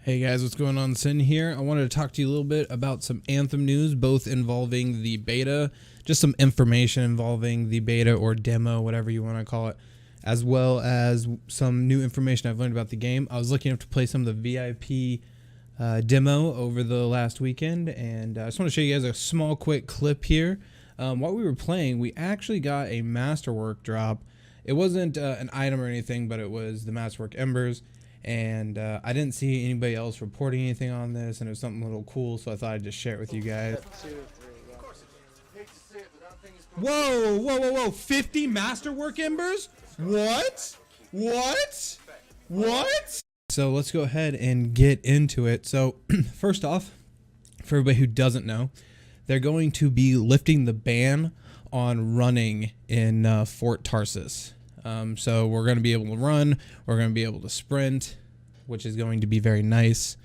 Hey guys, what's going on? Sin here. I wanted to talk to you a little bit about some Anthem news, both involving the beta, just some information involving the beta or demo, whatever you want to call it, as well as some new information I've learned about the game. I was lucky enough to play some of the VIP demo over the last weekend, and I just want to show you guys a small quick clip here. While we were playing, we actually got a masterwork drop. It wasn't an item or anything, but it was the masterwork embers. And I didn't see anybody else reporting anything on this, and it was something a little cool, so I thought I'd just share it with you guys. Whoa, whoa, whoa, whoa, 50 masterwork embers? What? What? What? So let's go ahead and get into it. So first off, for everybody who doesn't know, they're going to be lifting the ban on running in Fort Tarsus. So we're going to be able to run, we're going to be able to sprint, which is going to be very nice.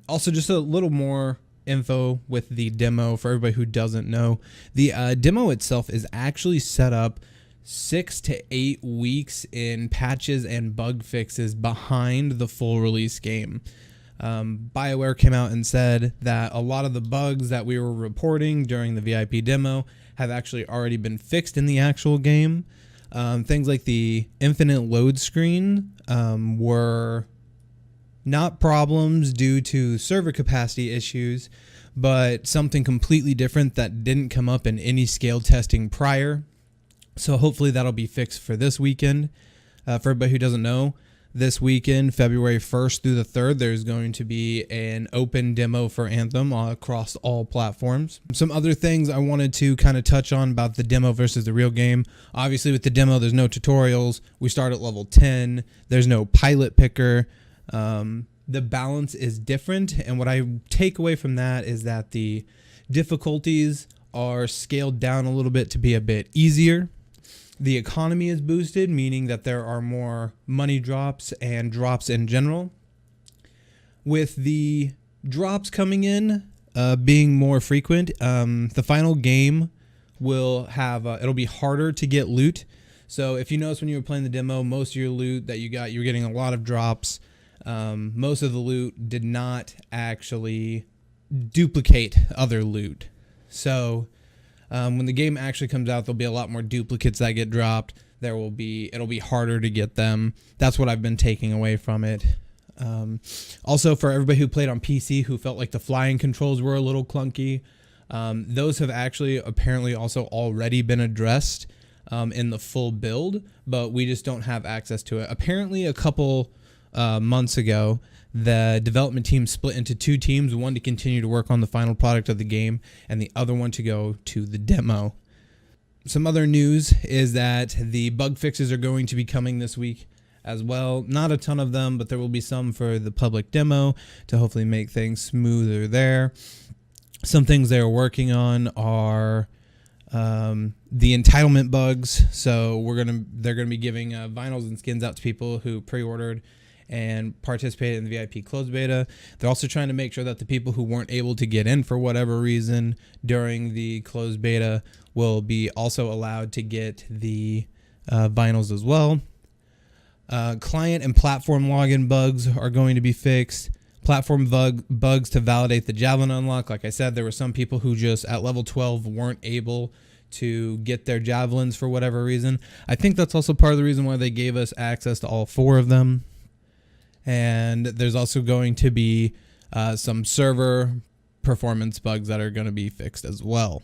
Also, just a little more info with the demo for everybody who doesn't know. The demo itself is actually set up 6 to 8 weeks in patches and bug fixes behind the full release game. BioWare came out and said that a lot of the bugs that we were reporting during the VIP demo have actually already been fixed in the actual game. Things like the infinite load screen were not problems due to server capacity issues, but something completely different that didn't come up in any scale testing prior. So hopefully that'll be fixed for this weekend. For everybody who doesn't know, this weekend, February 1st through the 3rd, there's going to be an open demo for Anthem across all platforms. Some other things I wanted to kind of touch on about the demo versus the real game. Obviously, with the demo, there's no tutorials. We start at level 10. There's no pilot picker. The balance is different, and what I take away from that is that the difficulties are scaled down a little bit to be a bit easier. The economy is boosted, meaning that there are more money drops and drops in general. With the drops coming in being more frequent, the final game will have, it'll be harder to get loot. So if you notice when you were playing the demo, most of your loot that you got, you're getting a lot of drops. Most of the loot did not actually duplicate other loot. So when the game actually comes out, there'll be a lot more duplicates that get dropped. It'll be harder to get them. That's what I've been taking away from it. Also, for everybody who played on PC who felt like the flying controls were a little clunky, those have actually apparently also already been addressed in the full build, but we just don't have access to it. Apparently, a couple months ago, the development team split into 2 teams, one to continue to work on the final product of the game and the other one to go to the demo. Some other news is that the bug fixes are going to be coming this week as well. Not a ton of them, but there will be some for the public demo to hopefully make things smoother there. Some things they're working on are the entitlement bugs. So they're gonna be giving vinyls and skins out to people who pre-ordered and participated in the VIP closed beta. They're also trying to make sure that the people who weren't able to get in for whatever reason during the closed beta will be also allowed to get the vinyls as well. Client and platform login bugs are going to be fixed. Platform bugs to validate the Javelin unlock. Like I said, there were some people who just at level 12 weren't able to get their Javelins for whatever reason. I think that's also part of the reason why they gave us access to all 4 of them. And there's also going to be some server performance bugs that are going to be fixed as well.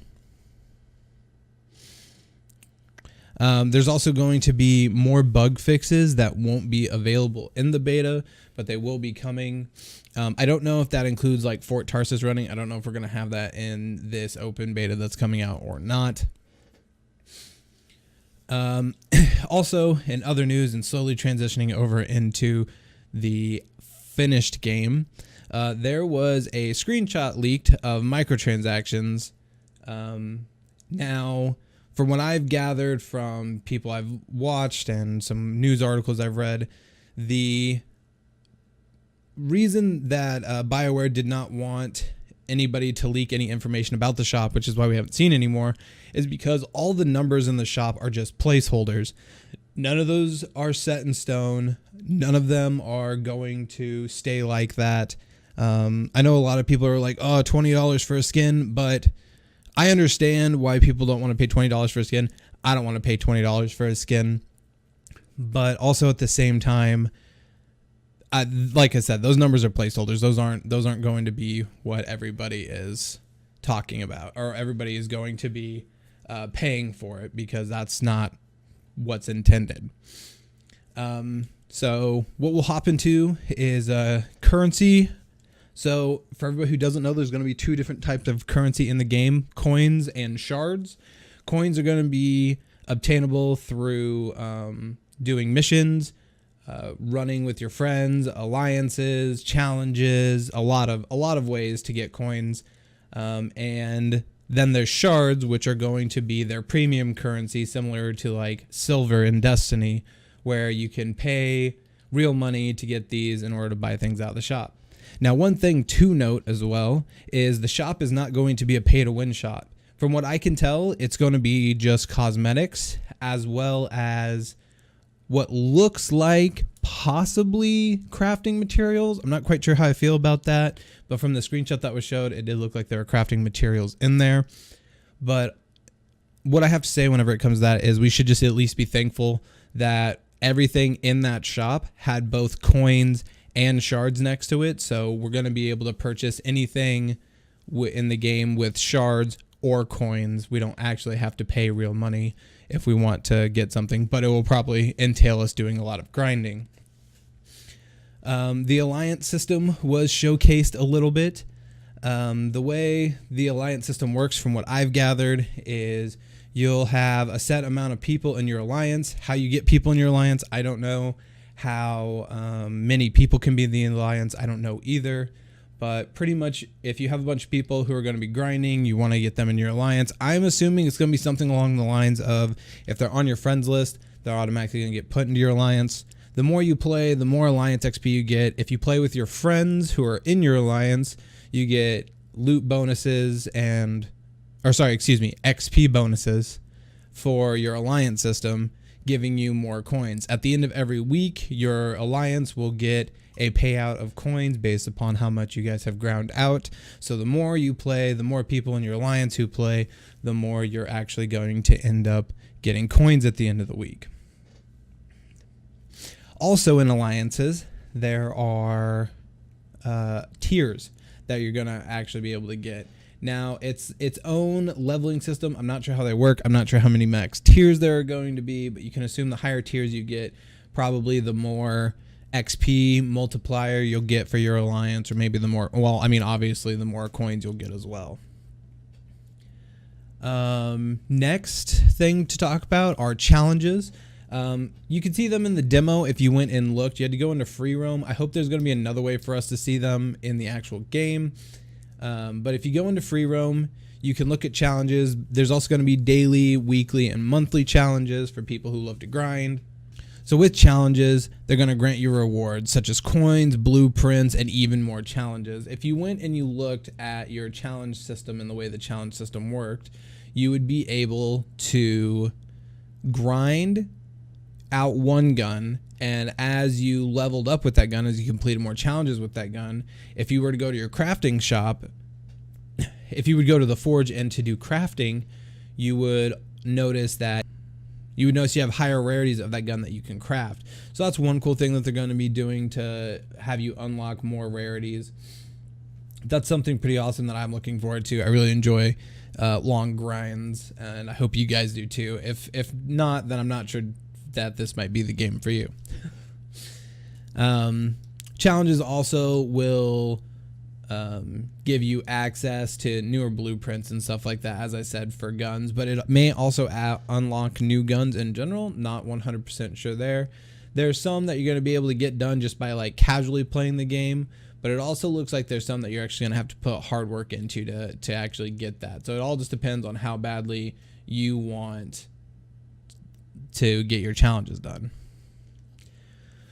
There's also going to be more bug fixes that won't be available in the beta, but they will be coming. I don't know if that includes like Fort Tarsus running. I don't know if we're going to have that in this open beta that's coming out or not. Also, in other news and slowly transitioning over into the finished game, there was a screenshot leaked of microtransactions. Now, from what I've gathered from people I've watched and some news articles I've read, the reason that BioWare did not want anybody to leak any information about the shop, which is why we haven't seen anymore, is because all the numbers in the shop are just placeholders. None of those are set in stone. None of them are going to stay like that. I know a lot of people are like, oh, $20 for a skin, but I understand why people don't want to pay $20 for a skin. I don't want to pay $20 for a skin. But also at the same time, like I said, those numbers are placeholders. Those aren't going to be what everybody is talking about, or everybody is going to be paying for it, because that's not what's intended. So what we'll hop into is currency. So for everybody who doesn't know, there's going to be two different types of currency in the game: coins and shards. Coins are going to be obtainable through doing missions, running with your friends, alliances, challenges, a lot of ways to get coins. And then there's shards, which are going to be their premium currency, similar to like silver in Destiny, where you can pay real money to get these in order to buy things out of the shop. Now, one thing to note as well is the shop is not going to be a pay-to-win shop. From what I can tell, it's going to be just cosmetics, as well as what looks like possibly crafting materials. I'm not quite sure how I feel about that, but from the screenshot that was showed, it did look like there were crafting materials in there. But what I have to say whenever it comes to that is we should just at least be thankful that everything in that shop had both coins and shards next to it. So we're going to be able to purchase anything in the game with shards or coins. We don't actually have to pay real money if we want to get something, but it will probably entail us doing a lot of grinding. The alliance system was showcased a little bit. The way the alliance system works, from what I've gathered, is you'll have a set amount of people in your alliance. How you get people in your alliance, I don't know. How many people can be in the alliance, I don't know either. But pretty much, if you have a bunch of people who are going to be grinding, you want to get them in your alliance. I'm assuming it's going to be something along the lines of, if they're on your friends list, they're automatically going to get put into your alliance. The more you play, the more alliance XP you get. If you play with your friends who are in your alliance, you get loot bonuses XP bonuses for your alliance system, giving you more coins. At the end of every week, your alliance will get a payout of coins based upon how much you guys have ground out. So the more you play, the more people in your alliance who play, the more you're actually going to end up getting coins at the end of the week. Also in alliances, there are tiers that you're going to actually be able to get. Now, it's its own leveling system. I'm not sure how they work. I'm not sure how many max tiers there are going to be, but you can assume the higher tiers you get, probably the more XP multiplier you'll get for your alliance, or maybe the more, well, I mean, obviously the more coins you'll get as well. Next thing to talk about are challenges. You can see them in the demo if you went and looked. You had to go into free roam. I hope there's going to be another way for us to see them in the actual game. But if you go into free roam, you can look at challenges. There's also going to be daily, weekly, and monthly challenges for people who love to grind. So with challenges, they're going to grant you rewards such as coins, blueprints, and even more challenges. If you went and you looked at your challenge system and the way the challenge system worked, you would be able to grind out one gun, and as you leveled up with that gun, as you completed more challenges with that gun, if you were to go to your crafting shop, if you would go to the forge and to do crafting, you would notice you have higher rarities of that gun that you can craft. So that's one cool thing that they're going to be doing to have you unlock more rarities. That's something pretty awesome that I'm looking forward to. I really enjoy long grinds, and I hope you guys do too. If not, then I'm not sure that this might be the game for you. Challenges also will give you access to newer blueprints and stuff like that, as I said, for guns, but it may also unlock new guns in general. Not 100% sure there. There's some that you're going to be able to get done just by like casually playing the game, but it also looks like there's some that you're actually going to have to put hard work into to actually get that. So it all just depends on how badly you want to get your challenges done.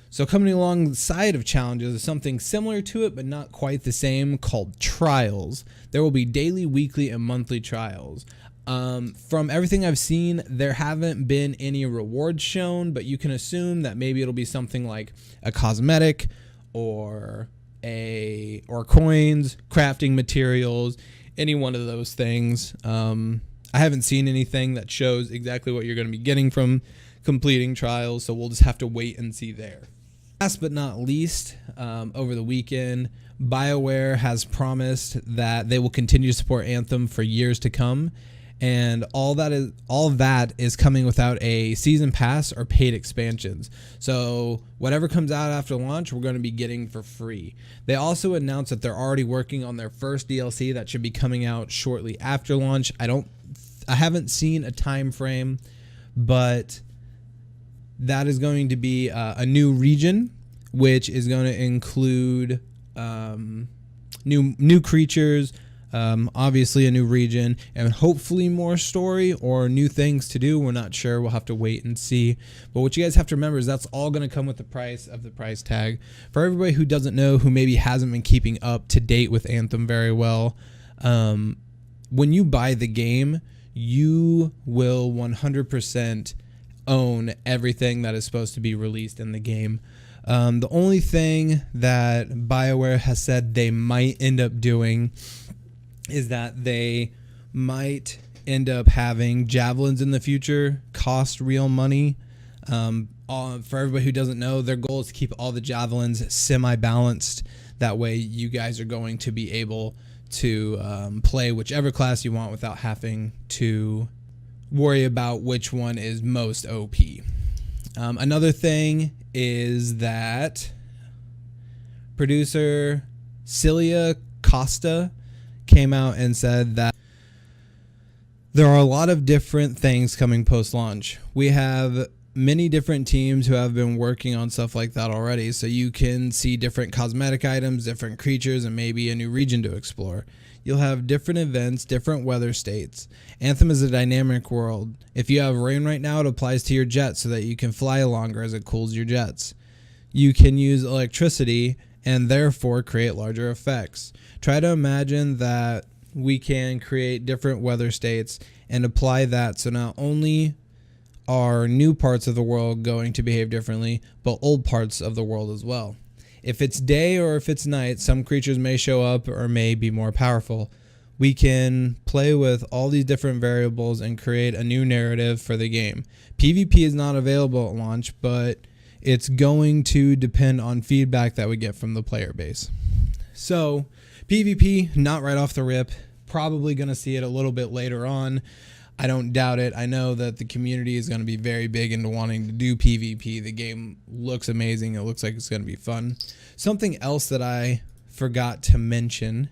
So coming alongside of challenges is something similar to it, but not quite the same, called trials. There will be daily, weekly, and monthly trials. From everything I've seen, there haven't been any rewards shown, but you can assume that maybe it'll be something like a cosmetic or or coins, crafting materials, any one of those things. I haven't seen anything that shows exactly what you're going to be getting from completing trials, so we'll just have to wait and see there. Last but not least, over the weekend, BioWare has promised that they will continue to support Anthem for years to come, and all that is coming without a season pass or paid expansions. So whatever comes out after launch, we're going to be getting for free. They also announced that they're already working on their first DLC that should be coming out shortly after launch. I haven't seen a time frame, but that is going to be a new region, which is going to include new creatures, obviously a new region, and hopefully more story or new things to do. We're not sure. We'll have to wait and see. But what you guys have to remember is that's all going to come with the price of the price tag. For everybody who doesn't know, who maybe hasn't been keeping up to date with Anthem very well, when you buy the game, you will 100% own everything that is supposed to be released in the game. The only thing that BioWare has said they might end up doing is that they might end up having javelins in the future cost real money. For everybody who doesn't know, their goal is to keep all the javelins semi-balanced. That way you guys are going to be able to play whichever class you want without having to worry about which one is most OP. Another thing is that producer Celia Costa came out and said that there are a lot of different things coming post-launch. We have many different teams who have been working on stuff like that already, so you can see different cosmetic items, different creatures, and maybe a new region to explore. You'll have different events, different weather states. Anthem is a dynamic world. If you have rain right now, it applies to your jets so that you can fly longer as it cools your jets. You can use electricity and therefore create larger effects. Try to imagine that we can create different weather states and apply that, so not only are new parts of the world going to behave differently, but old parts of the world as well. If it's day or if it's night, some creatures may show up or may be more powerful. We can play with all these different variables and create a new narrative for the game. PvP is not available at launch, but it's going to depend on feedback that we get from the player base. So PvP, not right off the rip, probably going to see it a little bit later on. I don't doubt it. I know that the community is going to be very big into wanting to do PvP. The game looks amazing. It looks like it's going to be fun. Something else that I forgot to mention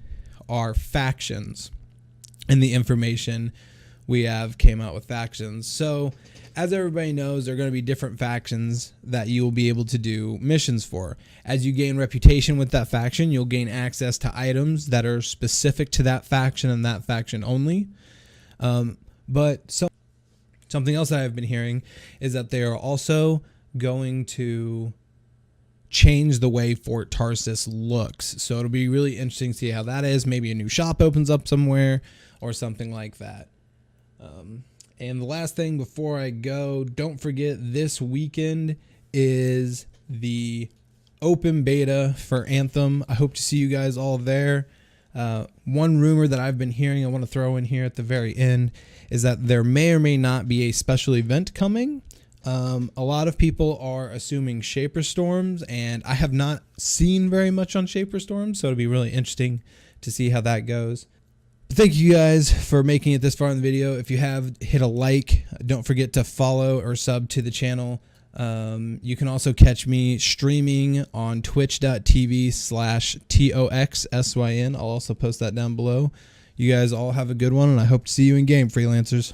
are factions and the information we have came out with factions. So as everybody knows, there are going to be different factions that you will be able to do missions for. As you gain reputation with that faction, you'll gain access to items that are specific to that faction and that faction only. But something else that I've been hearing is that they are also going to change the way Fort Tarsis looks. So it'll be really interesting to see how that is. Maybe a new shop opens up somewhere or something like that. And the last thing before I go, don't forget this weekend is the open beta for Anthem. I hope to see you guys all there. One rumor that I've been hearing I want to throw in here at the very end is that there may or may not be a special event coming. A lot of people are assuming Shaper Storms, and I have not seen very much on Shaper Storms, so it'll be really interesting to see how that goes. Thank you guys for making it this far in the video. If you have, hit a like. Don't forget to follow or sub to the channel. You can also catch me streaming on twitch.tv/TOXSYN. I'll also post that down below. You guys all have a good one, and I hope to see you in game, freelancers.